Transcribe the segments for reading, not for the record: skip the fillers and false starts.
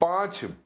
$5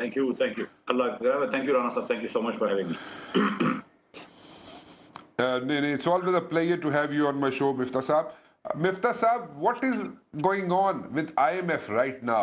Thank you. Allah, thank you, Rana sir. Thank you so much for having me. It's always a pleasure to have you on my show, Miftah Saab. Miftah Saab, what is going on with IMF right now?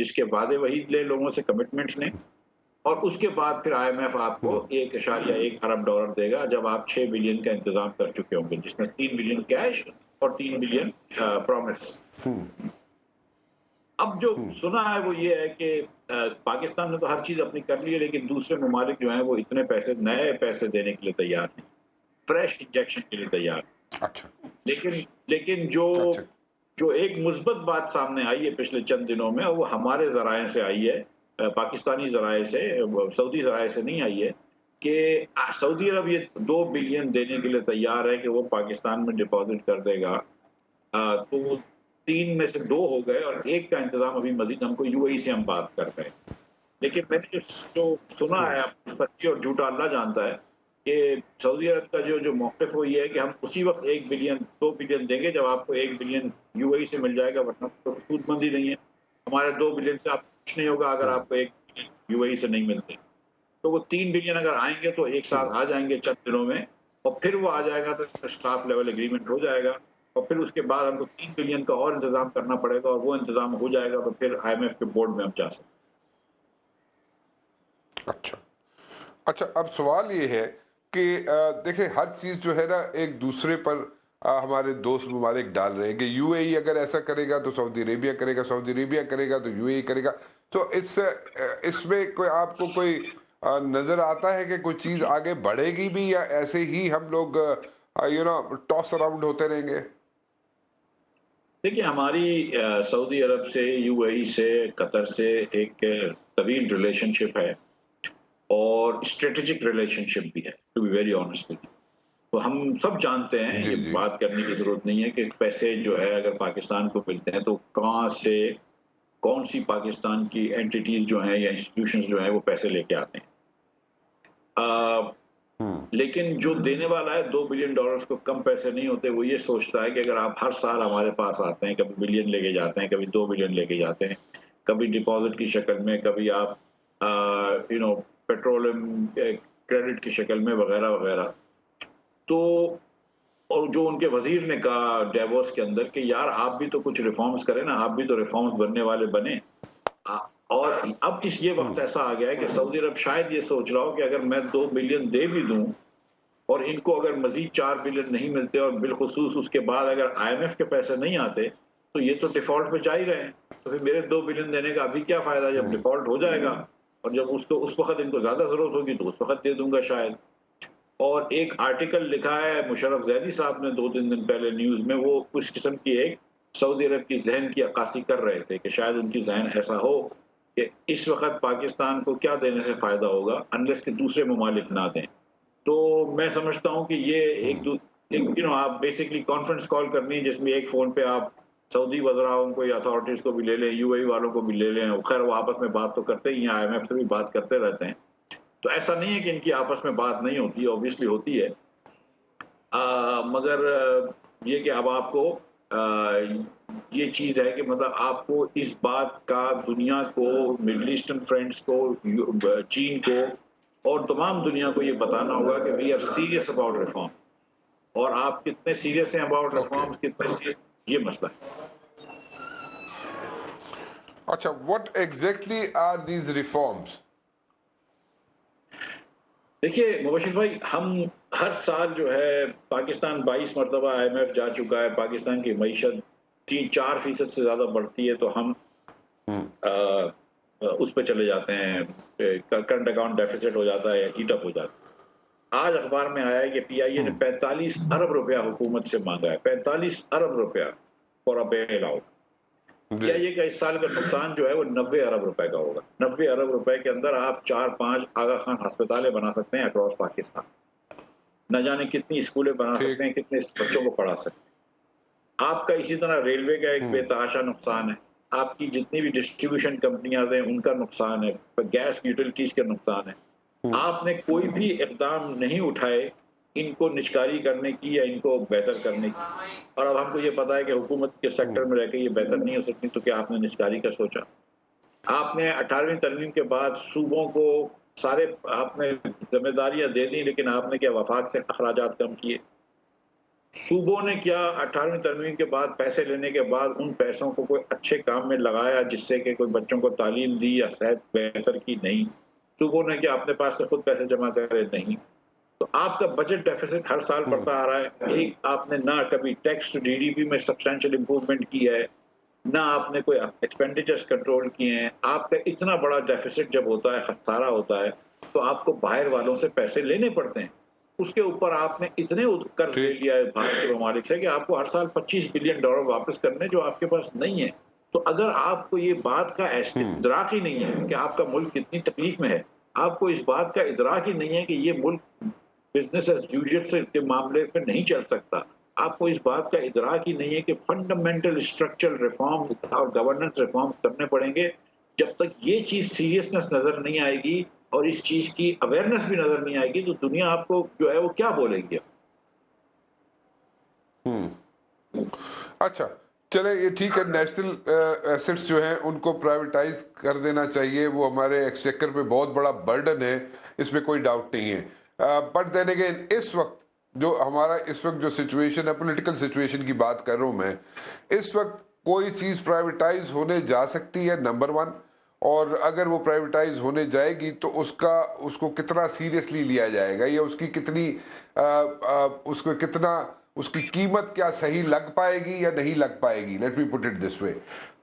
جس کے وعدے وحید لے لوگوں سے، commitments لیں، اور اس کے بعد پھر آئی ایم ایف آپ کو 1.1 ارب ڈالر دے گا جب آپ 6 بلین کا انتظام کر چکے ہوں گے، جس میں 3 بلین کیش اور 3 بلین پرومس۔ اب جو سنا ہے وہ یہ ہے کہ پاکستان نے تو ہر چیز اپنی کر لی ہے، لیکن دوسرے ممالک جو ہیں وہ اتنے پیسے، نئے پیسے دینے کے لیے تیار ہیں، فریش انجیکشن کے لیے تیار ہیں۔ اچھا لیکن جو ایک مثبت بات سامنے آئی ہے پچھلے چند دنوں میں، وہ ہمارے ذرائع سے آئی ہے، پاکستانی ذرائع سے، سعودی ذرائع سے نہیں آئی ہے، کہ سعودی عرب یہ 2 بلین دینے کے لیے تیار ہے کہ وہ پاکستان میں ڈپازٹ کر دے گا۔ تو وہ 3 میں سے 2 ہو گئے اور 1 کا انتظام ابھی مزید ہم کو یو اے ای سے ہم بات کر رہے ہیں۔ لیکن میں نے جو سنا ہے، سچی اور جھوٹا اللہ جانتا ہے، کہ سعودی عرب کا جو موقف وہ یہ ہے کہ ہم اسی وقت 1 بلین 2 بلین دیں گے جب آپ کو 1 بلین یو اے ای سے مل جائے گا، ورنہ تو سود مندی نہیں ہے، ہمارے 2 بلین سے آپ کچھ نہیں ہوگا اگر آپ کو 1 بلین یو اے ای سے نہیں ملتے۔ تو وہ 3 بلین اگر آئیں گے تو ایک ساتھ آ جائیں گے چند دنوں میں، اور پھر وہ آ جائے گا تو اسٹاف لیول ایگریمنٹ ہو جائے گا، اور پھر اس کے بعد ہم کو 3 بلین کا اور انتظام کرنا پڑے گا، اور وہ انتظام ہو جائے گا تو پھر آئی ایم ایف کے بورڈ میں ہم جا سکتے ہیں۔ اچھا اب سوال یہ ہے کہ دیکھیں ہر چیز جو ہے نا ایک دوسرے پر ہمارے دوست ممالک ڈال رہے ہیں کہ یو اے ای اگر ایسا کرے گا تو سعودی عربیہ کرے گا، سعودی عربیہ کرے گا تو یو اے ای کرے گا۔ تو اس میں کوئی آپ کو کوئی نظر آتا ہے کہ کوئی چیز آگے بڑھے گی بھی، یا ایسے ہی ہم لوگ ٹاس اراؤنڈ ہوتے رہیں گے؟ دیکھیے ہماری سعودی عرب سے، یو اے ای سے، قطر سے ایک طویل ریلیشن شپ ہے، اور اسٹریٹجک ریلیشن شپ بھی ہے، ٹو بی ویری آنیسٹ۔ تو ہم سب جانتے ہیں، جی یہ جی بات کرنے کی ضرورت نہیں ہے کہ پیسے جو ہے اگر پاکستان کو ملتے ہیں تو کہاں سے، کون سی پاکستان کی اینٹیٹیز جو ہیں یا انسٹیٹیوشنز جو ہیں وہ پیسے لے کے آتے ہیں۔ لیکن جو دینے والا ہے 2 بلین ڈالرز کو کم پیسے نہیں ہوتے، وہ یہ سوچتا ہے کہ اگر آپ ہر سال ہمارے پاس آتے ہیں، کبھی بلین لے کے جاتے ہیں، کبھی 2 بلین لے کے جاتے ہیں، کبھی ڈپازٹ کی شکل میں، کبھی آپ پیٹرولیم کریڈٹ کی شکل میں، وغیرہ وغیرہ۔ تو اور جو ان کے وزیر نے کہا ڈیووس کے اندر کہ یار آپ بھی تو کچھ ریفارمز کریں نا، آپ بھی تو ریفارمز بننے والے بنے۔ اور اب یہ وقت ایسا آ گیا ہے کہ سعودی عرب شاید یہ سوچ رہا ہو کہ اگر میں 2 بلین دے بھی دوں اور ان کو اگر مزید 4 بلین نہیں ملتے، اور بالخصوص اس کے بعد اگر آئی ایم ایف کے پیسے نہیں آتے، تو یہ تو ڈیفالٹ پہ جا ہی رہے ہیں، تو پھر میرے 2 بلین دینے کا ابھی کیا فائدہ جب ڈیفالٹ ہو جائے گا، اور جب اس وقت ان کو زیادہ ضرورت ہوگی تو اس وقت دے دوں گا شاید۔ اور ایک آرٹیکل لکھا ہے مشرف زیدی صاحب نے 2-3 دن پہلے نیوز میں، وہ اس قسم کی ایک سعودی عرب کی ذہن کی عکاسی کر رہے تھے کہ شاید ان کی ذہن ایسا ہو کہ اس وقت پاکستان کو کیا دینے سے فائدہ ہوگا انلیس کہ دوسرے ممالک نہ دیں۔ تو میں سمجھتا ہوں کہ یہ آپ بیسکلی کانفرنس کال کرنی ہے، جس میں ایک فون پہ آپ سعودی وزراء کو یا اتھارٹیز کو بھی لے لیں، یو اے ای والوں کو بھی لے لیں، خیر وہ آپس میں بات تو کرتے ہی ہیں، آئی ایم ایف سے بھی بات کرتے رہتے ہیں، تو ایسا نہیں ہے کہ ان کی آپس میں بات نہیں ہوتی، اوبویسلی ہوتی ہے، مگر یہ کہ اب آپ کو یہ چیز ہے کہ مطلب آپ کو اس بات کا دنیا کو، مڈل ایسٹرن فرینڈز کو، چین کو اور تمام دنیا کو یہ بتانا ہوگا کہ we are serious about reform, اور آپ کتنے سیریس ہیں اباؤٹ ریفارم، کتنے سیریس، یہ مسئلہ ہے۔ اچھا what exactly are these reforms؟ دیکھیے مبشر بھائی، ہم ہر سال جو ہے پاکستان 22 مرتبہ آئی ایم ایف جا چکا ہے، پاکستان کی معیشت 3-4% سے زیادہ بڑھتی ہے تو ہم اس پہ چلے جاتے ہیں، کرنٹ اکاؤنٹ ڈیفیسٹ ہو جاتا ہے، ہیٹ اپ ہو جاتا ہے۔ آج اخبار میں آیا ہے کہ پی آئی اے نے 45 ارب روپیہ حکومت سے مانگا ہے، 45 ارب روپیہ فار اے بیل آؤٹ۔ یا یہ کہ اس سال کا نقصان جو ہے وہ 90 ارب روپے کا ہوگا۔ 90 ارب روپے کے اندر آپ 4-5 آغا خان ہسپتالیں بنا سکتے ہیں اکراس پاکستان، نہ جانے کتنی اسکولیں بنا سکتے ہیں، کتنے بچوں کو پڑھا سکتے ہیں۔ آپ کا اسی طرح ریلوے کا ایک بے تحاشا نقصان ہے، آپ کی جتنی بھی ڈسٹریبیوشن کمپنیاں ہیں ان کا نقصان ہے، گیس یوٹیلیٹیز کا نقصان ہے۔ آپ نے کوئی بھی اقدام نہیں اٹھائے ان کو نشکاری کرنے کی یا ان کو بہتر کرنے کی، اور اب ہم کو یہ پتا ہے کہ حکومت کے سیکٹر میں رہ کے یہ بہتر نہیں ہو سکتی، تو کیا آپ نے نشکاری کا سوچا؟ آپ نے 18ویں ترمیم کے بعد صوبوں کو سارے آپ نے ذمہ داریاں دے دی، لیکن آپ نے کیا وفاق سے اخراجات کم کیے؟ صوبوں نے کیا 18ویں ترمیم کے بعد پیسے لینے کے بعد ان پیسوں کو کوئی اچھے کام میں لگایا جس سے کہ کوئی بچوں کو تعلیم دی یا صحت بہتر کی؟ نہیں. صوبوں نے کیا اپنے پاس سے خود پیسے جمع کرے؟ نہیں. تو آپ کا بجٹ ڈیفیسٹ ہر سال بڑھتا آ رہا ہے. ایک آپ نے نہ کبھی tax to G D P میں سبسٹینشیل امپروومنٹ کی ہے، نہ آپ نے کوئی ایکسپینڈیچرز کنٹرول کیے ہیں. آپ کا اتنا بڑا ڈیفیسٹ جب ہوتا ہے، خسارہ ہوتا ہے، تو آپ کو باہر والوں سے پیسے لینے پڑتے ہیں. اس کے اوپر آپ نے اتنے قرض لے لیا ہے باہر کے ممالک سے کہ آپ کو ہر سال $25 بلین واپس کرنے جو آپ کے پاس نہیں ہے. تو اگر آپ کو یہ بات کا ادراک ہی نہیں ہے کہ آپ کا ملک کتنی تکلیف میں ہے، آپ کو اس بات کا ادراک ہی نہیں ہے کہ یہ ملک بزنس ایز یوزول کے معاملے پہ نہیں چل سکتا، آپ کو اس بات کا ادراک ہی نہیں ہے کہ فنڈامنٹل اسٹرکچرل ریفارم اور گورننس ریفارم کرنے پڑیں گے. جب تک یہ چیز سیریسنس نظر نہیں آئے گی اور اس چیز کی اویئرنیس بھی نظر نہیں آئے گی تو دنیا آپ کو جو ہے وہ کیا بولے گی. اچھا چلے یہ ٹھیک ہے، نیشنل ایسٹس جو ہیں ان کو پرائیویٹائز کر دینا چاہیے، وہ ہمارے ایکسچیکر پہ بہت بڑا برڈن ہے، اس میں کوئی ڈاؤٹ نہیں ہے. بٹ دین اگین اس وقت جو ہمارا اس وقت جو سچویشن ہے، پولیٹیکل سچویشن کی بات کر رہا ہوں میں، اس وقت کوئی چیز پرائیویٹائز ہونے جا سکتی ہے نمبر ون، اور اگر وہ پرائیویٹائز ہونے جائے گی تو اس کو کتنا سیریسلی لیا جائے گا، یا اس کی کتنی اس کو کتنا اس کی قیمت کیا صحیح لگ پائے گی یا نہیں لگ پائے گی. Let me put it this way.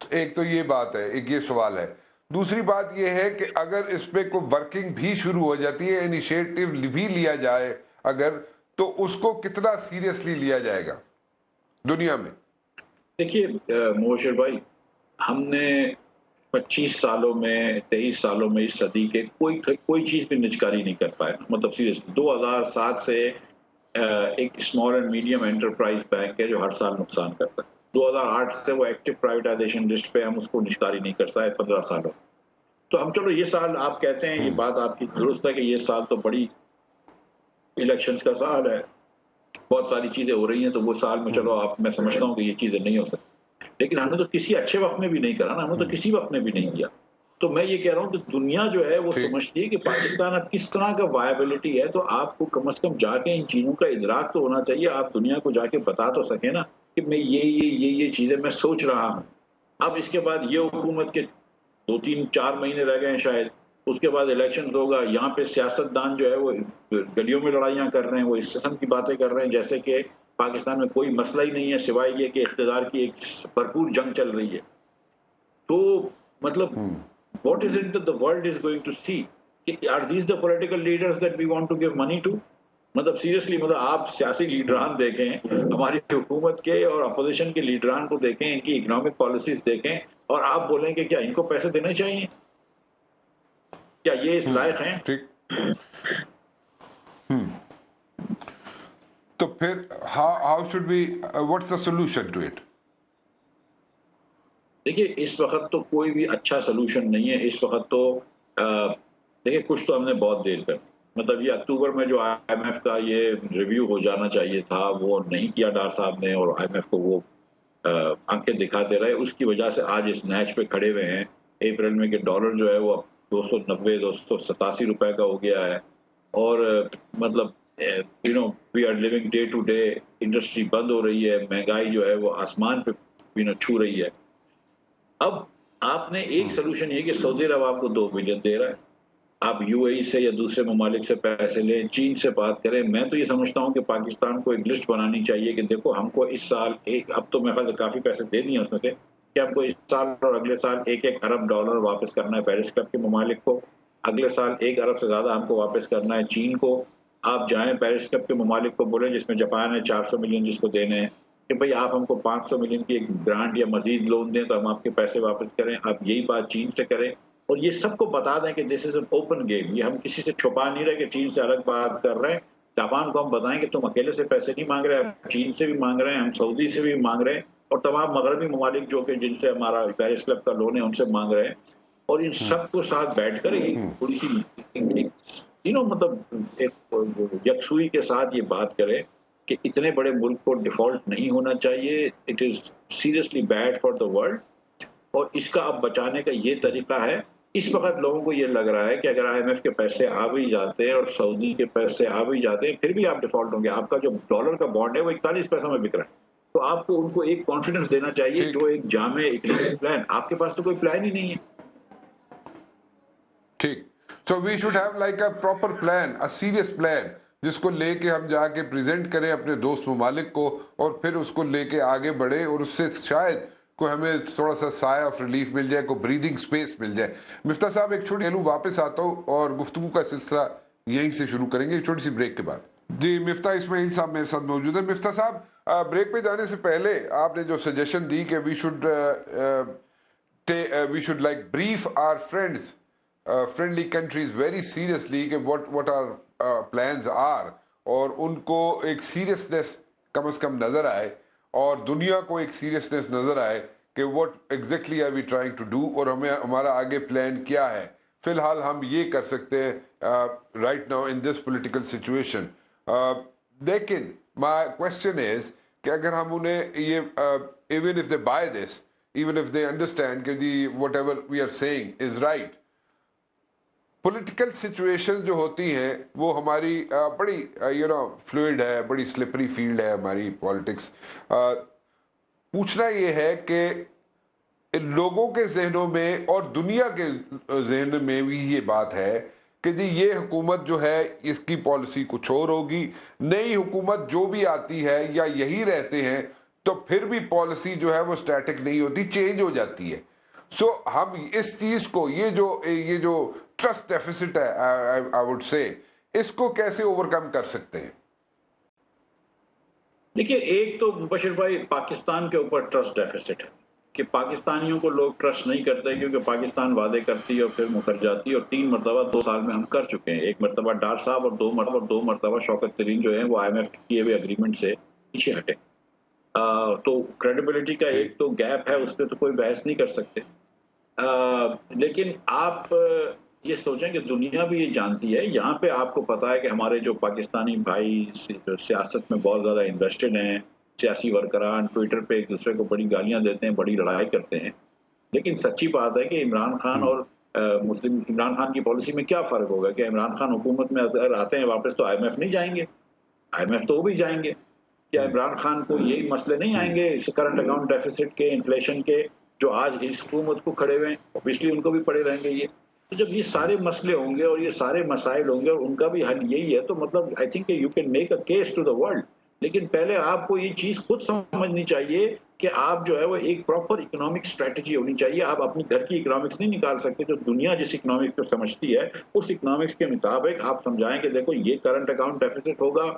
ایک تو یہ بات ہے، ایک یہ سوال ہے. دوسری بات یہ ہے کہ اگر اس پہ کوئی ورکنگ بھی شروع ہو جاتی ہے، انیشیٹو بھی لیا جائے اگر، تو اس کو کتنا سیریسلی لیا جائے گا دنیا میں؟ دیکھیے مبشر بھائی، ہم نے 25 سالوں میں 23 سالوں میں اس صدی کے کوئی چیز بھی نجکاری نہیں کر پائے. مطلب سیریسلی 2007 سے ایک small and medium enterprise bank ہے جو ہر سال نقصان کرتا ہے. 2008 سے وہ ایکٹیو پرائیویٹائزیشن لسٹ پہ ہم اس کو نشکاری نہیں کر سکے 15 سالوں. تو ہم چلو یہ سال آپ کہتے ہیں، یہ بات آپ کی درست ہے کہ یہ سال تو بڑی الیکشنز کا سال ہے، بہت ساری چیزیں ہو رہی ہیں، تو وہ سال میں چلو آپ میں سمجھتا ہوں کہ یہ چیزیں نہیں ہو سکتی. لیکن ہم نے تو کسی اچھے وقت میں بھی نہیں کرا نا، ہم نے تو کسی وقت میں بھی نہیں کیا. تو میں یہ کہہ رہا ہوں کہ دنیا جو ہے وہ سمجھتی ہے کہ پاکستان اب کس طرح کا وائبلٹی ہے، تو آپ کو کم از کم جا کے ان چیزوں کا ادراک تو ہونا چاہیے. آپ دنیا کو جا کے بتا تو سکیں نا کہ میں یہ چیزیں میں سوچ رہا ہوں. اب اس کے بعد یہ حکومت کے 2-3-4 مہینے رہ گئے ہیں شاید، اس کے بعد الیکشن ہوگا. یہاں پہ سیاست دان جو ہے وہ گلیوں میں لڑائیاں کر رہے ہیں، وہ اس قسم کی باتیں کر رہے ہیں جیسے کہ پاکستان میں کوئی مسئلہ ہی نہیں ہے سوائے یہ کہ اقتدار کی ایک بھرپور جنگ چل رہی ہے. تو مطلب what is it that the world is going to see? Are these the political leaders that we want to give money to? مطلب سیریسلی، مطلب آپ سیاسی لیڈران دیکھیں ہماری حکومت کے اور اپوزیشن کے لیڈران کو دیکھیں، ان کی اکنامک پالیسیز دیکھیں، اور آپ بولیں کہ کیا ان کو پیسے دینے چاہیے؟ کیا یہ اس لائق ہیں؟ تو پھر how should we what's the solution to it? دیکھیے اس وقت تو کوئی بھی اچھا سلوشن نہیں ہے. اس وقت تو دیکھیے کچھ تو ہم نے بہت دیر کر، مطلب یہ اکتوبر میں جو IMF کا یہ ریویو ہو جانا چاہیے تھا وہ نہیں کیا ڈار صاحب نے، اور IMF کو وہ آنکھیں دکھاتے رہے. اس کی وجہ سے آج اس نیچ پہ کھڑے ہوئے ہیں اپریل میں کہ ڈالر جو ہے وہ 287 روپے کا ہو گیا ہے. اور مطلب we are living day to day, industry بند ہو رہی ہے، مہنگائی جو ہے وہ آسمان پہ چھو رہی ہے. اب آپ نے ایک سلوشن یہ کہ سعودی عرب آپ کو 2 بلین دے رہا ہے، آپ UAE سے یا دوسرے ممالک سے پیسے لیں، چین سے بات کریں. میں تو یہ سمجھتا ہوں کہ پاکستان کو ایک لسٹ بنانی چاہیے کہ دیکھو ہم کو اس سال اب تو میرے خیال سے کافی پیسے دے دیے اس میں سے، کہ ہم کو اس سال اور اگلے سال $1 ارب واپس کرنا ہے پیرس کلب کے ممالک کو. اگلے سال 1 ارب سے زیادہ ہم کو واپس کرنا ہے چین کو. آپ جائیں پیرس کلب کے ممالک کو بولیں، جس میں جاپان ہے 400 ملین جس کو دینے ہیں، کہ بھئی آپ ہم کو 500 ملین کی ایک گرانٹ یا مزید لون دیں تو ہم آپ کے پیسے واپس کریں. آپ یہی بات چین سے کریں اور یہ سب کو بتا دیں کہ دس از این اوپن گیم. یہ ہم کسی سے چھپا نہیں رہے کہ چین سے الگ بات کر رہے ہیں. جاپان کو ہم بتائیں کہ تم اکیلے سے پیسے نہیں مانگ رہے، ہم چین سے بھی مانگ رہے ہیں، ہم سعودی سے بھی مانگ رہے ہیں، اور تمام مغربی ممالک جو کہ جن سے ہمارا پیرس کلب کا لون ہے ان سے مانگ رہے ہیں. اور ان سب کو ساتھ بیٹھ کر ایک تھوڑی سی مطلب ایک یکسوئی کے ساتھ یہ بات کرے کہ اتنے بڑے ملک کو ڈیفالٹ نہیں ہونا چاہیے. It is seriously bad for the world. اور اس کا اب بچانے کا یہ طریقہ ہے اس وقت لوگوں کو یہ لگ رہا ہے کہ اگر IMF کے پیسے آ بھی جاتے ہیں اور سعودی کے پیسے آ بھی جاتے ہیں پھر بھی آپ ڈیفالٹ ہوں گے. آپ کا جو ڈالر کا بانڈ ہے وہ 41 پیسوں میں بک رہا ہے. تو آپ کو ان کو ایک کانفیڈنس دینا چاہیے ٹھیک جو ایک جامع اکنامک پلان. آپ کے پاس تو کوئی پلان ہی نہیں ہے. ٹھیک. So we should have like a proper plan, a serious plan, جس کو لے کے ہم جا کے پریزنٹ کریں اپنے دوست ممالک کو، اور پھر اس کو لے کے آگے بڑھیں، اور اس سے شاید کوئی ہمیں تھوڑا سا سایہ آف ریلیف مل جائے، کوئی بریدنگ سپیس مل جائے. مفتاح صاحب ایک چھوٹی پہلو واپس آتا ہوں اور گفتگو کا سلسلہ یہیں سے شروع کریں گے ایک چھوٹی سی بریک کے بعد. جی مفتاح اسماعیل صاحب میرے ساتھ موجود ہیں. مفتاح صاحب بریک پہ جانے سے پہلے آپ نے جو سجیشن دی کہ we should like brief our friends, friendly countries very seriously کہ what our plans are، اور ان کو ایک سیریسنس کم از کم نظر آئے، اور دنیا کو ایک سیریسنس نظر آئے کہ what exactly are we trying to do، اور ہمارا آگے پلان کیا ہے. فی الحال ہم یہ کر سکتے ہیں right now in this political situation. لیکن my question is کہ اگر ہم انہیں یہ even if they buy this, even if they understand کہ جی whatever we are saying is right، political situation جو ہوتی ہیں وہ ہماری بڑی فلوئڈ ہے، بڑی سلپری فیلڈ ہے ہماری پالیٹکس. پوچھنا یہ ہے کہ لوگوں کے ذہنوں میں اور دنیا کے ذہن میں بھی یہ بات ہے کہ جی یہ حکومت جو ہے اس کی پالیسی کچھ اور ہوگی، نئی حکومت جو بھی آتی ہے یا یہی رہتے ہیں تو پھر بھی پالیسی جو ہے وہ سٹیٹک نہیں ہوتی، چینج ہو جاتی ہے. سو ہم اس چیز کو یہ جو ٹرسٹ ڈیفیسٹ ہے آئی وڈ سے، اس کو کیسے اوور کم کر سکتے ہیں؟ دیکھیے ایک تو مبشر بھائی پاکستان کے اوپر ٹرسٹ ڈیفیسٹ ہے کہ پاکستانیوں کو لوگ ٹرسٹ نہیں کرتے کیونکہ پاکستان وعدے کرتی ہے اور پھر مکر جاتی ہے، اور 3 مرتبہ 2 سال میں ہم کر چکے ہیں. 1 مرتبہ ڈار صاحب اور 2 مرتبہ شوکت ترین جو ہیں وہ IMF کے کیے ہوئے اگریمنٹ سے پیچھے ہٹے. تو کریڈیبلٹی کا ایک تو گیپ ہے، اس پہ تو کوئی بحث نہیں کر سکتے. لیکن آپ یہ سوچیں کہ دنیا بھی یہ جانتی ہے، یہاں پہ آپ کو پتا ہے کہ ہمارے جو پاکستانی بھائی سیاست میں بہت زیادہ انویسٹڈ ہیں، سیاسی ورکران ٹویٹر پہ ایک دوسرے کو بڑی گالیاں دیتے ہیں، بڑی لڑائی کرتے ہیں. لیکن سچی بات ہے کہ عمران خان اور عمران خان کی پالیسی میں کیا فرق ہوگا کہ عمران خان حکومت میں اگر آتے ہیں واپس تو IMF نہیں جائیں گے، IMF تو وہ بھی جائیں گے. کیا عمران خان کو یہی مسئلے نہیں آئیں گے کرنٹ اکاؤنٹ ڈیفیسٹ کے، انفلیشن کے، جو آج اس حکومت کو کھڑے ہوئے ہیں؟ اوبیسلی ان کو بھی پڑے رہیں گے یہ. تو جب یہ سارے مسئلے ہوں گے اور یہ سارے مسائل ہوں گے اور ان کا بھی حل یہی ہے تو مطلب I think you can make a case to the world. لیکن پہلے آپ کو یہ چیز خود سمجھنی چاہیے کہ آپ جو ہے وہ ایک پراپر اکنامک اسٹریٹجی ہونی چاہیے. آپ اپنی گھر کی اکنامکس نہیں نکال سکتے. جو دنیا جس اکنامکس کو سمجھتی ہے اس اکنامکس کے مطابق آپ سمجھائیں کہ دیکھو یہ کرنٹ اکاؤنٹ ڈیفیسٹ ہوگا،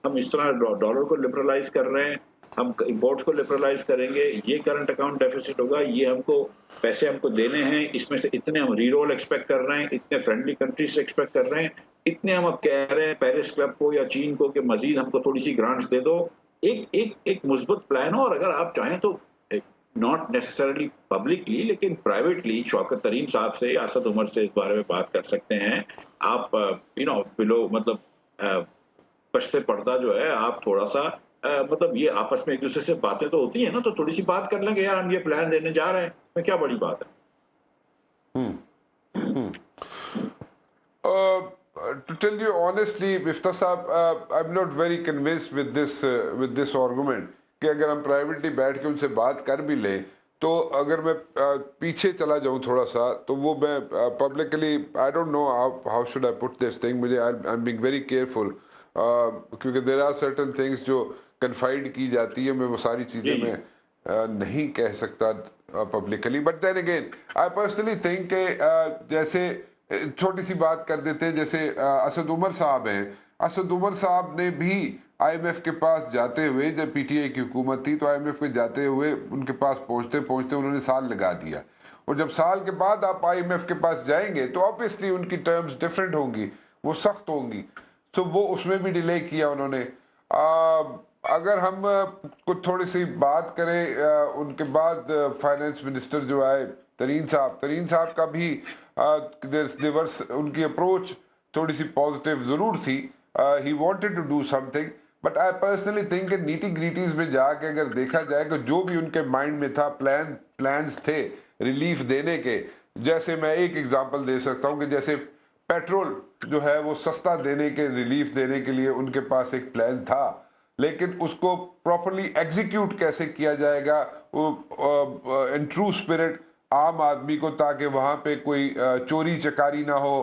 ہم اس طرح ڈالر کو لبرلائز کر رہے ہیں، ہم امپورٹس کو لبرلائز کریں گے، یہ کرنٹ اکاؤنٹ ڈیفیسٹ ہوگا، یہ ہم کو پیسے ہم کو دینے ہیں، اس میں سے اتنے ہم ری رول ایکسپیکٹ کر رہے ہیں، اتنے فرینڈلی کنٹریز سے ایکسپیکٹ کر رہے ہیں، اتنے ہم اب کہہ رہے ہیں پیرس کلب کو یا چین کو کہ مزید ہم کو تھوڑی سی گرانٹس دے دو. ایک مثبت پلان ہو. اور اگر آپ چاہیں تو ناٹ نیسسرلی پبلکلی لیکن پرائیویٹلی شوکت ترین صاحب سے یا اسد عمر سے اس بارے میں بات کر سکتے ہیں. آپ بلو مطلب پشتے پردہ جو ہے آپ تھوڑا سا مطلب یہ آپس میں ایک دوسرے سے باتیں تو ہوتی ہیں نا، تو تھوڑی سی بات کر لیں گے یار ہم یہ پلان دینے جا رہے ہیں، میں کیا بڑی بات ہے. To tell you honestly, Miftah صاحب, I'm not very convinced with this argument کہ اگر ہم پرائیویٹلی بیٹھ کے ان سے بات کر بھی لیں تو اگر میں پیچھے چلا جاؤں تھوڑا سا تو وہ میں publicly I don't know how should I put this thing. مجھے I'm being very careful کیونکہ there are certain things جو کنفائڈ کی جاتی ہے، میں وہ ساری چیزیں میں نہیں کہہ سکتا publicly. But then again I personally think کہ جیسے چھوٹی سی بات کر دیتے ہیں، جیسے اسد عمر صاحب ہیں، اسد عمر صاحب نے بھی IMF کے پاس جاتے ہوئے، جب PTI کی حکومت تھی تو IMF میں جاتے ہوئے ان کے پاس پہنچتے انہوں نے سال لگا دیا. اور جب سال کے بعد آپ IMF کے پاس جائیں گے تو آبویسلی ان کی ٹرمز ڈیفرنٹ ہوں گی، وہ سخت ہوں گی. تو وہ اس میں بھی ڈیلے کیا انہوں نے. اگر ہم کچھ تھوڑی سی بات کریں ان کے بعد فائنانس منسٹر جو آئے ترین صاحب کا بھی ان کی اپروچ تھوڑی سی پازیٹیو ضرور تھی. He wanted to do something but I personally think کہ نیٹی گریٹیز میں جا کے اگر دیکھا جائے کہ جو بھی ان کے مائنڈ میں تھا پلانز تھے ریلیف دینے کے، جیسے میں ایک ایگزامپل دے سکتا ہوں کہ جیسے پیٹرول جو ہے وہ سستا دینے کے ریلیف دینے کے لیے ان کے پاس ایک پلان تھا، لیکن اس کو پراپرلی ایگزیکیوٹ کیسے کیا جائے گا ان ٹرو اسپرٹ عام آدمی کو، تاکہ وہاں پہ کوئی چوری چکاری نہ ہو،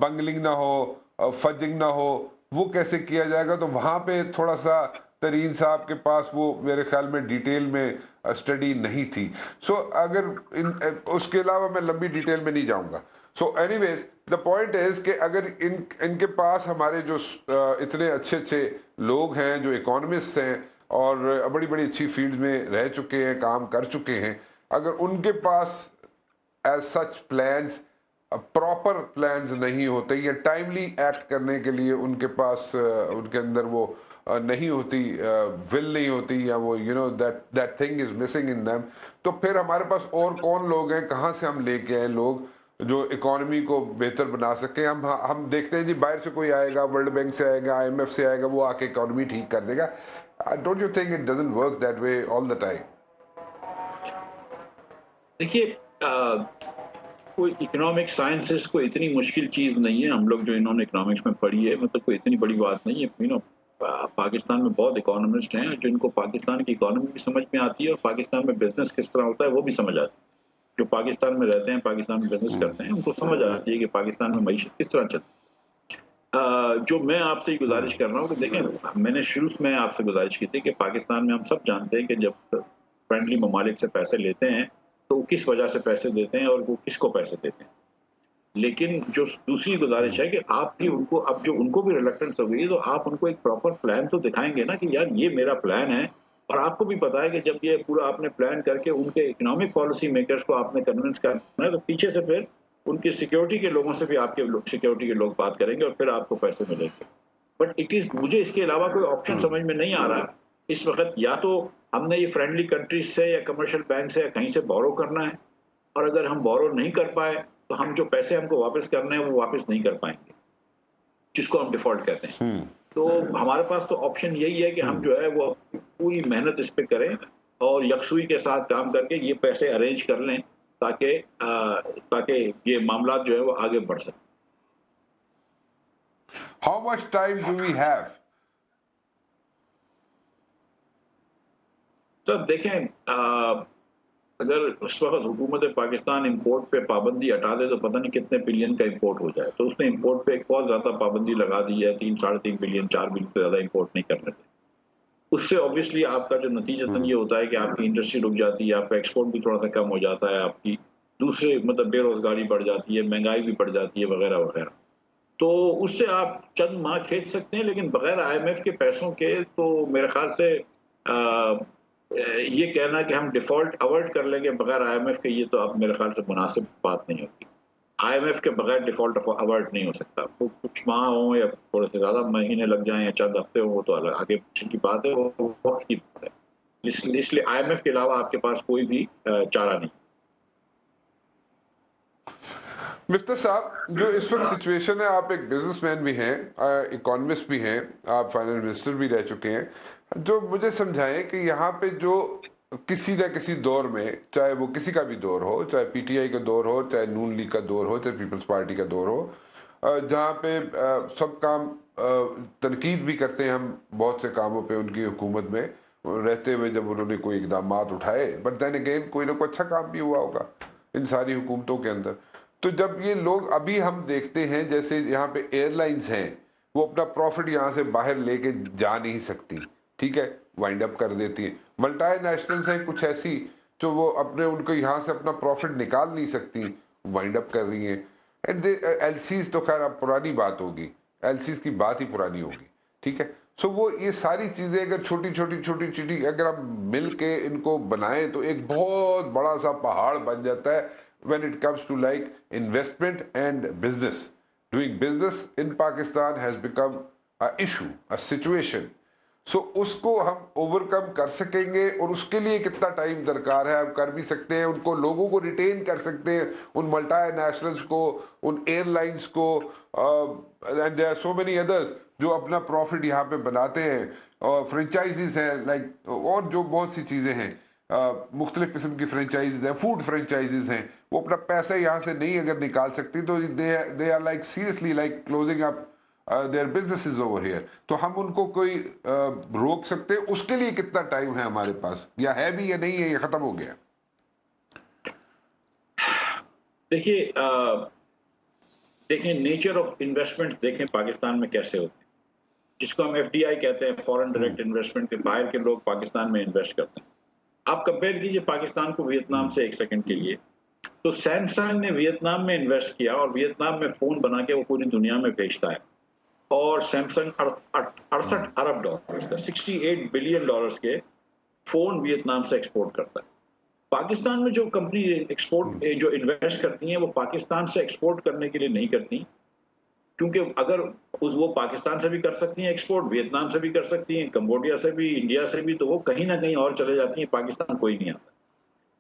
بنگلنگ نہ ہو، فجنگ نہ ہو، وہ کیسے کیا جائے گا. تو وہاں پہ تھوڑا سا ترین صاحب کے پاس وہ میرے خیال میں ڈیٹیل میں اسٹڈی نہیں تھی. سو اگر اس کے علاوہ میں لمبی ڈیٹیل میں نہیں جاؤں گا. So any ways the point is کہ اگر ان کے پاس ہمارے جو اتنے اچھے اچھے لوگ ہیں جو اکانومسٹ ہیں اور بڑی بڑی اچھی فیلڈ میں رہ چکے ہیں، کام کر چکے ہیں، اگر ان کے پاس as such plans, proper plans نہیں ہوتے یا ٹائملی ایکٹ کرنے کے لیے ان کے پاس ان کے اندر وہ نہیں ہوتی، ول نہیں ہوتی، یا وہ that thing is missing in them, تو پھر ہمارے پاس اور کون لوگ ہیں، کہاں سے ہم لے کے آئیں لوگ جو اکانومی کو بہتر بنا سکیں. ہم دیکھتے ہیں جی باہر سے کوئی آئے گا، ورلڈ بینک سے آئے گا، IMF سے آئے گا، وہ آ کے اکانومی ٹھیک کر دے گا. Don't you think it doesn't work that way all the time? دیکھیے کوئی اکنامک سائنسز کوئی اتنی مشکل چیز نہیں ہے. ہم لوگ جو انہوں نے اکنامکس میں پڑھی ہے، مطلب کوئی اتنی بڑی بات نہیں ہے. پاکستان میں بہت اکانومسٹ ہیں جن کو پاکستان کی اکانومی بھی سمجھ میں آتی ہے اور پاکستان میں بزنس کس طرح ہوتا ہے وہ بھی سمجھ آتی ہے. جو پاکستان میں رہتے ہیں، پاکستان میں بزنس کرتے ہیں، ان کو سمجھ آتی ہے کہ پاکستان میں معیشت کس طرح چلتی ہے. جو میں آپ سے گزارش کر رہا ہوں کہ دیکھیں، میں نے شروع میں آپ سے گزارش کی تھی کہ پاکستان میں ہم سب جانتے ہیں کہ جب فرینڈلی ممالک سے پیسے لیتے ہیں تو وہ کس وجہ سے پیسے دیتے ہیں اور وہ کس کو پیسے دیتے ہیں. لیکن جو دوسری گزارش ہے کہ آپ بھی ان کو، اب جو ان کو بھی ریلیکٹنس ہو گئی، تو آپ ان کو ایک پراپر پلان تو دکھائیں گے نا کہ یار یہ میرا پلان ہے. اور آپ کو بھی پتا ہے کہ جب یہ پورا آپ نے پلان کر کے ان کے اکنامک پالیسی میکرز کو آپ نے کنونس کرنا ہے، تو پیچھے سے پھر ان کی سیکیورٹی کے لوگوں سے بھی آپ کے سیکیورٹی کے لوگ بات کریں گے اور پھر آپ کو پیسے ملیں گے. بٹ مجھے اس کے علاوہ کوئی آپشن سمجھ میں نہیں آ رہا اس وقت. یا تو ہم نے یہ فرینڈلی کنٹریز سے یا کمرشل بینک سے یا کہیں سے بورو کرنا ہے، اور اگر ہم بورو نہیں کر پائے تو ہم جو پیسے ہم کو واپس کرنے ہیں وہ واپس نہیں کر پائیں گے، جس کو ہم ڈیفالٹ کہتے ہیں. تو ہمارے پاس تو آپشن یہی ہے کہ ہم جو ہے وہ پوری محنت اس پہ کریں اور یکسوئی کے ساتھ کام کر کے یہ پیسے ارینج کر لیں تاکہ یہ معاملات جو ہے وہ آگے بڑھ سکیں. How much time do we have? سر دیکھیں، اگر اس وقت حکومت پاکستان امپورٹ پہ پابندی ہٹا دے تو پتہ نہیں کتنے بلین کا امپورٹ ہو جائے. تو اس نے امپورٹ پہ ایک بہت زیادہ پابندی لگا دی ہے، 3-3.5 بلین 4 بلین سے زیادہ امپورٹ نہیں کرنے تھے. اس سے اوبیسلی آپ کا جو نتیجہ یہ ہوتا ہے کہ آپ کی انڈسٹری رک جاتی ہے، آپ کا ایکسپورٹ بھی تھوڑا سا کم ہو جاتا ہے، آپ کی دوسرے مطلب بے روزگاری بڑھ جاتی ہے، مہنگائی بھی بڑھ جاتی ہے وغیرہ وغیرہ. تو اس سے آپ چند ماہ کھینچ سکتے ہیں، لیکن بغیر IMF کے پیسوں کے تو میرے خیال سے یہ کہنا کہ ہم ڈیفالٹ اوائڈ کر لیں گے بغیر IMF کے، یہ تو اب میرے خیال سے مناسب بات نہیں ہوتی. IMF کے بغیر ڈیفالٹ اوائڈ نہیں ہو سکتا. وہ کچھ ماہ ہوں یا تھوڑے سے زیادہ مہینے لگ جائیں یا چند ہفتے ہوں، وہ تو آگے پیچھے کی بات ہے، وہ وقت کی بات ہے. اس لیے IMF کے علاوہ آپ کے پاس کوئی بھی چارہ نہیں. مفتر صاحب، جو اس وقت سچویشن ہے، آپ ایک بزنس مین بھی ہیں، اکانومسٹ بھی ہیں، آپ فائنانس منسٹر بھی رہ چکے ہیں، جو مجھے سمجھائیں کہ یہاں پہ جو کسی نہ کسی دور میں، چاہے وہ کسی کا بھی دور ہو، چاہے PTI کا دور ہو، چاہے نون لیگ کا دور ہو، چاہے پیپلز پارٹی کا دور ہو، جہاں پہ سب کام تنقید بھی کرتے ہیں ہم بہت سے کاموں پہ ان کی حکومت میں رہتے ہوئے جب انہوں نے کوئی اقدامات اٹھائے، بٹ دین اگین کوئی نہ کوئی اچھا کام بھی ہوا ہوگا ان ساری حکومتوں کے اندر. تو جب یہ لوگ ابھی ہم دیکھتے ہیں جیسے یہاں پہ ایئر لائنز ہیں، وہ اپنا پروفٹ یہاں سے باہر لے کے جا نہیں سکتی، ٹھیک ہے، وائنڈ اپ کر دیتی ہیں. ملٹی نیشنلز ہیں کچھ ایسی جو وہ ان کو یہاں سے اپنا پروفٹ نکال نہیں سکتی، وائنڈ اپ کر رہی ہیں. اینڈ LCs تو خیر اب پرانی بات ہوگی، LCs کی بات ہی پرانی ہوگی، ٹھیک ہے. سو وہ یہ ساری چیزیں اگر چھوٹی چھوٹی اگر ہم مل کے ان کو بنائیں تو ایک بہت بڑا سا پہاڑ بن جاتا ہے. When it comes to like investment and business, doing business in Pakistan has become a issue, a situation. So اس کو ہم اوور کم کر سکیں گے، اور اس کے لیے کتنا ٹائم درکار ہے؟ ہم کر بھی سکتے ہیں، ان کو لوگوں کو ریٹین کر سکتے ہیں، ان ملٹی نیشنلز کو، ان ایئر لائنز کو، and there are so many others جو اپنا پروفٹ یہاں پہ بناتے ہیں، اور فرنچائزیز ہیں لائک، اور جو بہت سی چیزیں ہیں. مختلف قسم کی فرینچائزز ہیں, فوڈ فرینچائزز ہیں, وہ اپنا پیسہ یہاں سے نہیں اگر نکال سکتی تو they are like seriously like closing up their businesses over here. تو ہم ان کو کوئی روک سکتے, اس کے لیے کتنا ٹائم ہے ہمارے پاس, یا ہے بھی یا نہیں ہے, یہ ختم ہو گیا؟ دیکھیں نیچر آف انویسٹمنٹ دیکھیں پاکستان میں کیسے ہوتے ہیں, جس کو ہم ایف ڈی آئی کہتے ہیں, فورن ڈائریکٹ انویسٹمنٹ, کے باہر کے لوگ پاکستان میں انویسٹ کرتے ہیں. آپ کمپیئر کیجئے پاکستان کو ویتنام سے ایک سیکنڈ کے لیے. تو سیمسنگ نے ویتنام میں انویسٹ کیا اور ویتنام میں فون بنا کے وہ پوری دنیا میں بیچتا ہے, اور سیمسنگ 68 ارب ڈالرز کا 68 بلین ڈالرز کے فون ویتنام سے ایکسپورٹ کرتا ہے. پاکستان میں جو کمپنی ایکسپورٹ جو انویسٹ کرتی ہیں وہ پاکستان سے ایکسپورٹ کرنے کے لیے نہیں کرتی, کیونکہ اگر وہ پاکستان سے بھی کر سکتی ہیں ایکسپورٹ, ویتنام سے بھی کر سکتی ہیں, کمبوڈیا سے بھی, انڈیا سے بھی, تو وہ کہیں نہ کہیں اور چلے جاتی ہیں, پاکستان کوئی نہیں آتا.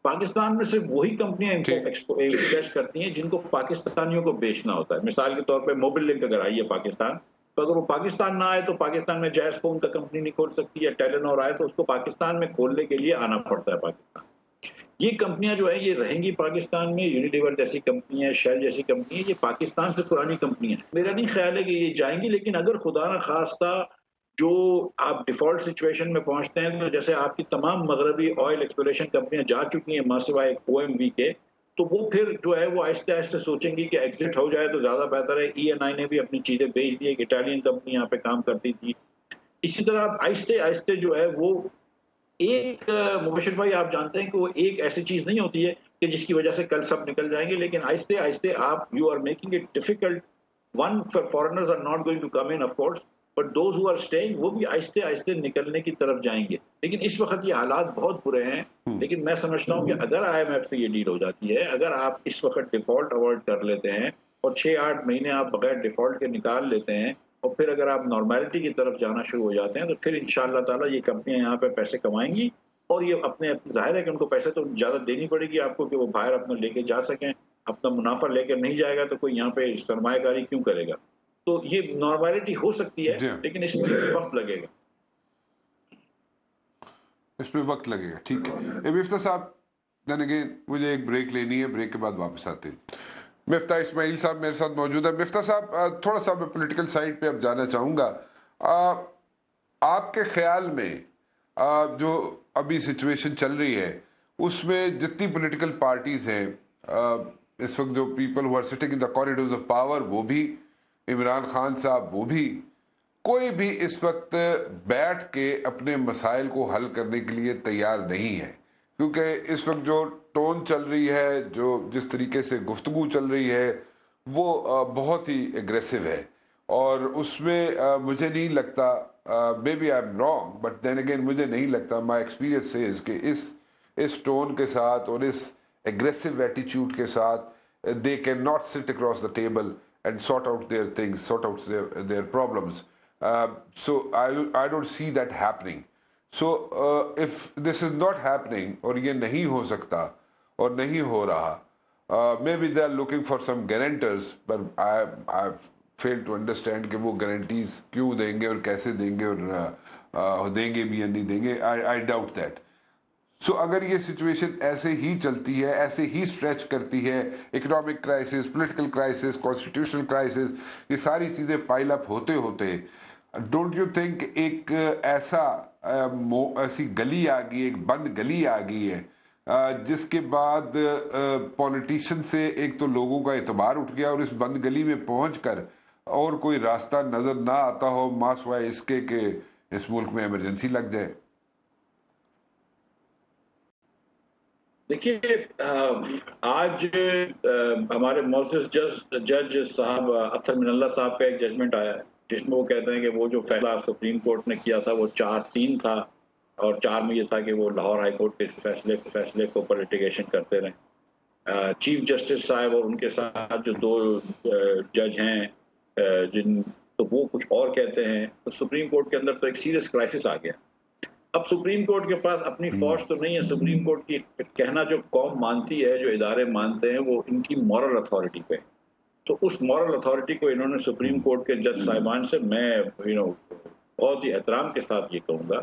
پاکستان میں صرف وہی کمپنیاں انویسٹ کرتی ہیں جن کو پاکستانیوں کو بیچنا ہوتا ہے. مثال کے طور پہ موبل لنک اگر آئی ہے پاکستان, تو اگر وہ پاکستان نہ آئے تو پاکستان میں جائز فون کا کمپنی نہیں کھول سکتی, یا ٹیلینور آئے تو اس کو پاکستان میں کھولنے کے لیے آنا پڑتا ہے پاکستان. یہ کمپنیاں جو ہے یہ رہیں گی پاکستان میں, یونیلیور جیسی کمپنی ہے, شیل جیسی کمپنی ہے, یہ پاکستان سے پرانی کمپنی ہے. میرا نہیں خیال ہے کہ یہ جائیں گی, لیکن اگر خدا نہ خواستہ جو آپ ڈیفالٹ سچویشن میں پہنچتے ہیں, تو جیسے آپ کی تمام مغربی آئل ایکسپلوریشن کمپنیاں جا چکی ہیں ماں سوائے او ایم وی کے, تو وہ پھر جو ہے وہ آہستہ آہستہ سوچیں گی کہ ایگزٹ ہو جائے تو زیادہ بہتر ہے. ای این آئی نے بھی اپنی چیزیں بیچ دی, ایک اٹالین کمپنی یہاں پہ کام کرتی تھی. اسی طرح آہستہ آہستہ جو ہے وہ ایک مبشر بھائی آپ جانتے ہیں کہ وہ ایک ایسی چیز نہیں ہوتی ہے کہ جس کی وجہ سے کل سب نکل جائیں گے, لیکن آہستہ آہستہ آپ you are making it difficult. One foreigners are not going to come in of course, but those who are staying وہ بھی آہستہ آہستہ نکلنے کی طرف جائیں گے. لیکن اس وقت یہ حالات بہت برے ہیں, لیکن میں سمجھتا ہوں کہ اگر آئی ایم ایف سے یہ ڈیل ہو جاتی ہے, اگر آپ اس وقت ڈیفالٹ اوائڈ کر لیتے ہیں اور 6-8 مہینے آپ بغیر ڈیفالٹ کے نکال لیتے ہیں, اور پھر اگر آپ نارملٹی کی طرف جانا شروع ہو جاتے ہیں, تو پھر انشاءاللہ تعالی یہ کمپنیاں یہاں پہ پیسے کمائیں گی, اور یہ اپنے ظاہر ہے کہ ان کو پیسے تو زیادہ دینی پڑے گی آپ کو کہ وہ باہر اپنا لے کے جا سکیں. اپنا منافع لے کر نہیں جائے گا تو کوئی یہاں پہ سرمایہ کاری کیوں کرے گا؟ تو یہ نارملٹی ہو سکتی ہے, لیکن اس میں وقت لگے گا, اس میں وقت لگے گا. ٹھیک ہے مفتاح صاحب, دین اگین مجھے ایک بریک لینی ہے, بریک کے بعد واپس آتے ہیں. مفتاح اسماعیل صاحب میرے ساتھ موجود ہے. مفتاح صاحب تھوڑا سا میں پولیٹیکل سائڈ پہ اب جانا چاہوں گا. آپ کے خیال میں جو ابھی سچویشن چل رہی ہے اس میں جتنی پولیٹیکل پارٹیز ہیں اس وقت, جو people who are sitting in the corridors of power, وہ بھی عمران خان صاحب, وہ بھی کوئی بھی اس وقت بیٹھ کے اپنے مسائل کو حل کرنے کے لیے تیار نہیں ہے, کیونکہ اس وقت جو ٹون چل رہی ہے, جو جس طریقے سے گفتگو چل رہی ہے, وہ بہت ہی اگریسو ہے. اور اس میں مجھے نہیں لگتا, maybe I am wrong, but then again مجھے نہیں لگتا, مائی ایکسپیرینس سیز کہ اس ٹون کے ساتھ اور اس اگریسو ایٹیچیوڈ کے ساتھ they cannot sit across the table and sort out their things, sort out their problems. So I don't see that happening. So if this is not happening, اور یہ نہیں ہو سکتا اور نہیں ہو رہا, maybe they are looking for some guarantors, but I fail to understand کہ وہ guarantees کیوں دیں گے اور کیسے دیں گے, اور دیں گے بھی یا نہیں دیں گے. I doubt that. سو اگر یہ سچویشن ایسے ہی چلتی ہے, ایسے ہی اسٹریچ کرتی ہے, economic crisis, political crisis, constitutional crisis, یہ ساری چیزیں پائل اپ ہوتے ہوتے, ڈونٹ یو تھنک ایک ایسی گلی آ گئی, ایک بند گلی آ گئی ہے, جس کے بعد پولیٹیشین سے ایک تو لوگوں کا اعتبار اٹھ گیا, اور اس بند گلی میں پہنچ کر اور کوئی راستہ نظر نہ آتا ہو ماں سوائے اس کے کہ اس ملک میں ایمرجنسی لگ جائے؟ دیکھیے آج ہمارے معزز جج صاحب اطہر من اللہ صاحب کا ایک ججمنٹ آیا ہے, جس میں وہ کہتے ہیں کہ وہ جو فیصلہ سپریم کورٹ نے کیا تھا وہ 4-3 تھا, اور 4 میں یہ تھا کہ وہ لاہور ہائی کورٹ کے فیصلے کو پر لٹیگیشن کرتے رہیں. چیف جسٹس صاحب اور ان کے ساتھ جو 2 جج ہیں تو وہ کچھ اور کہتے ہیں. تو سپریم کورٹ کے اندر تو ایک سیریس کرائسس آ گیا. اب سپریم کورٹ کے پاس اپنی فورس تو نہیں ہے, سپریم کورٹ کی کہنا جو قوم مانتی ہے, جو ادارے مانتے ہیں, وہ ان کی مورل اتھارٹی پہ. تو اس مورل اتھارٹی کو انہوں نے سپریم کورٹ کے جج صاحبان سے, میں بہت ہی احترام کے ساتھ یہ کہوں گا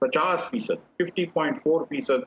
50%, 50.4%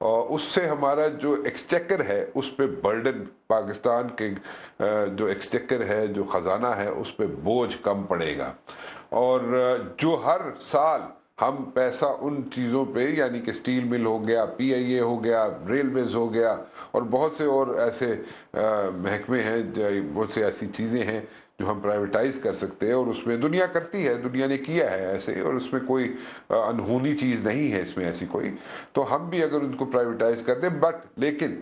اور اس سے ہمارا جو ایکسچیکر ہے اس پہ برڈن، پاکستان کے جو ایکسچیکر ہے، جو خزانہ ہے، اس پہ بوجھ کم پڑے گا، اور جو ہر سال ہم پیسہ ان چیزوں پہ، یعنی کہ سٹیل مل ہو گیا، پی آئی اے ہو گیا، ریلویز ہو گیا، اور بہت سے اور ایسے محکمے ہیں، بہت سے ایسی چیزیں ہیں جو ہم پرائیویٹائز کر سکتے ہیں، اور اس میں دنیا کرتی ہے، دنیا نے کیا ہے ایسے، اور اس میں کوئی انہونی چیز نہیں ہے اس میں ایسی کوئی، تو ہم بھی اگر ان کو پرائیویٹائز کر دیں، لیکن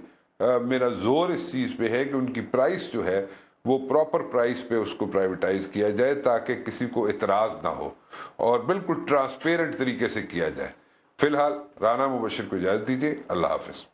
میرا زور اس چیز پہ ہے کہ ان کی پرائس جو ہے وہ پراپر پرائس پہ اس کو پرائیویٹائز کیا جائے، تاکہ کسی کو اعتراض نہ ہو، اور بالکل ٹرانسپیرنٹ طریقے سے کیا جائے۔ فی الحال رانا مبشر کو اجازت دیجیے، اللہ حافظ۔